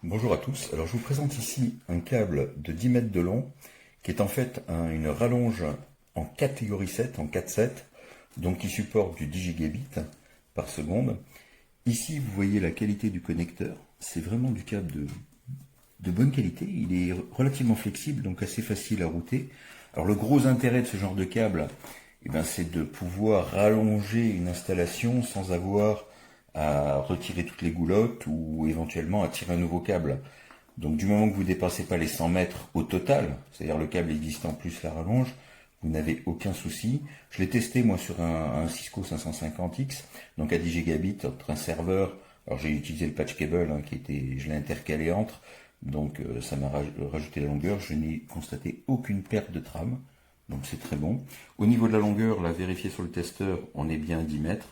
Bonjour à tous, alors je vous présente ici un câble de 10 mètres de long qui est en fait une rallonge en catégorie 7, en 4/7, donc qui supporte du 10 gigabits par seconde. Ici vous voyez la qualité du connecteur, c'est vraiment du câble de bonne qualité, il est relativement flexible donc assez facile à router. Alors le gros intérêt de ce genre de câble, c'est de pouvoir rallonger une installation sans avoir à retirer toutes les goulottes ou éventuellement à tirer un nouveau câble. Donc du moment que vous ne dépassez pas les 100 mètres au total, c'est-à-dire le câble existant plus la rallonge, vous n'avez aucun souci. Je l'ai testé moi sur un Cisco 550X, donc à 10 gigabits entre un serveur. Alors j'ai utilisé le patch cable je l'ai intercalé entre, donc ça m'a rajouté la longueur. Je n'ai constaté aucune perte de trame, donc c'est très bon. Au niveau de la longueur, là vérifié sur le testeur, on est bien à 10 mètres.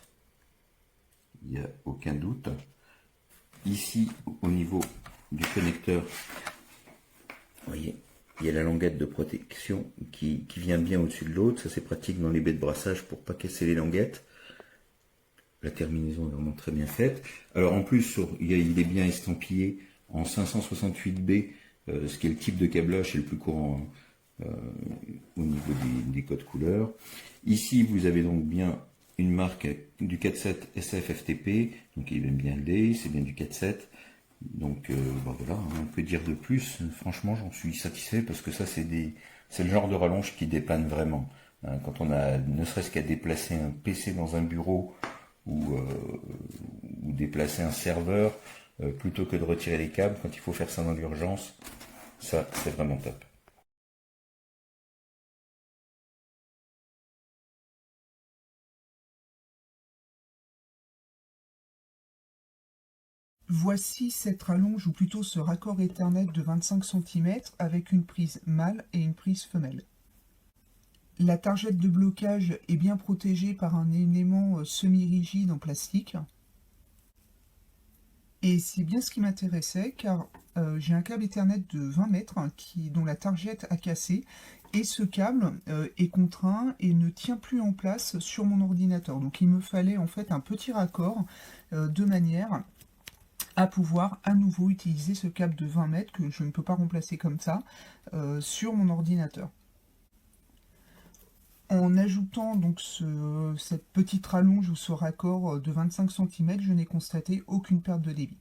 Il n'y a aucun doute. Ici, au niveau du connecteur, vous voyez, il y a la languette de protection qui vient bien au-dessus de l'autre. Ça, c'est pratique dans les baies de brassage pour pas casser les languettes. La terminaison est vraiment très bien faite. Alors en plus, il est bien estampillé en 568B, ce qui est le type de câblage, c'est le plus courant au niveau des codes couleurs. Ici, vous avez donc bien une marque du 4.7 SAF-FTP, donc il est bien laid, c'est bien du 4.7. Donc voilà, on peut dire de plus. Franchement, j'en suis satisfait parce que ça, c'est le genre de rallonge qui dépanne vraiment. Quand on a ne serait-ce qu'à déplacer un PC dans un bureau ou déplacer un serveur, plutôt que de retirer les câbles, quand il faut faire ça dans l'urgence, ça, c'est vraiment top. Voici cette rallonge, ou plutôt ce raccord Ethernet de 25 cm avec une prise mâle et une prise femelle. La targette de blocage est bien protégée par un élément semi-rigide en plastique. Et c'est bien ce qui m'intéressait, car j'ai un câble Ethernet de 20 mètres dont la targette a cassé, et ce câble est contraint et ne tient plus en place sur mon ordinateur. Donc il me fallait en fait un petit raccord de manière à pouvoir à nouveau utiliser ce câble de 20 mètres que je ne peux pas remplacer comme ça sur mon ordinateur. En ajoutant donc cette petite rallonge ou ce raccord de 25 cm, je n'ai constaté aucune perte de débit.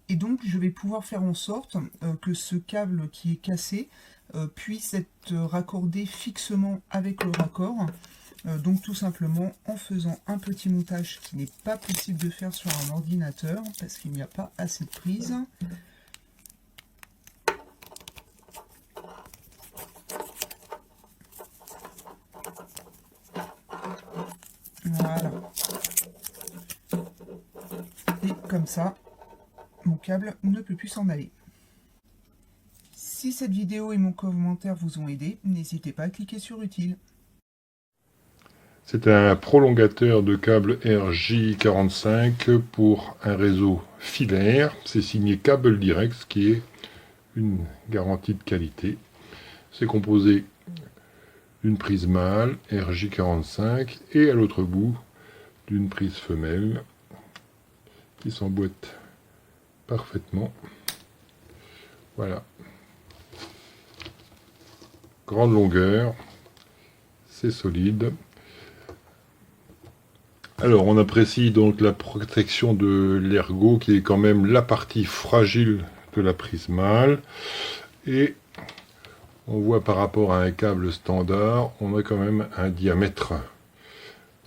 Et donc je vais pouvoir faire en sorte que ce câble qui est cassé puisse être raccordé fixement avec le raccord. Donc tout simplement en faisant un petit montage qui n'est pas possible de faire sur un ordinateur parce qu'il n'y a pas assez de prise. Voilà. Et comme ça, mon câble ne peut plus s'en aller. Si cette vidéo et mon commentaire vous ont aidé, n'hésitez pas à cliquer sur utile. C'est un prolongateur de câble RJ45 pour un réseau filaire. C'est signé Câble Direct, ce qui est une garantie de qualité. C'est composé d'une prise mâle RJ45 et à l'autre bout d'une prise femelle qui s'emboîte parfaitement. Voilà. Grande longueur, c'est solide. Alors, on apprécie donc la protection de l'ergot, qui est quand même la partie fragile de la prise mâle. Et on voit par rapport à un câble standard, on a quand même un diamètre.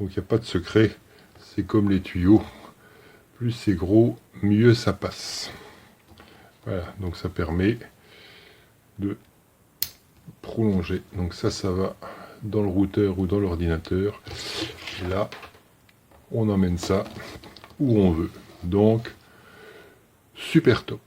Donc, il n'y a pas de secret. C'est comme les tuyaux. Plus c'est gros, mieux ça passe. Voilà, donc ça permet de prolonger. Donc ça va dans le routeur ou dans l'ordinateur. Et là, on emmène ça où on veut. Donc, super top.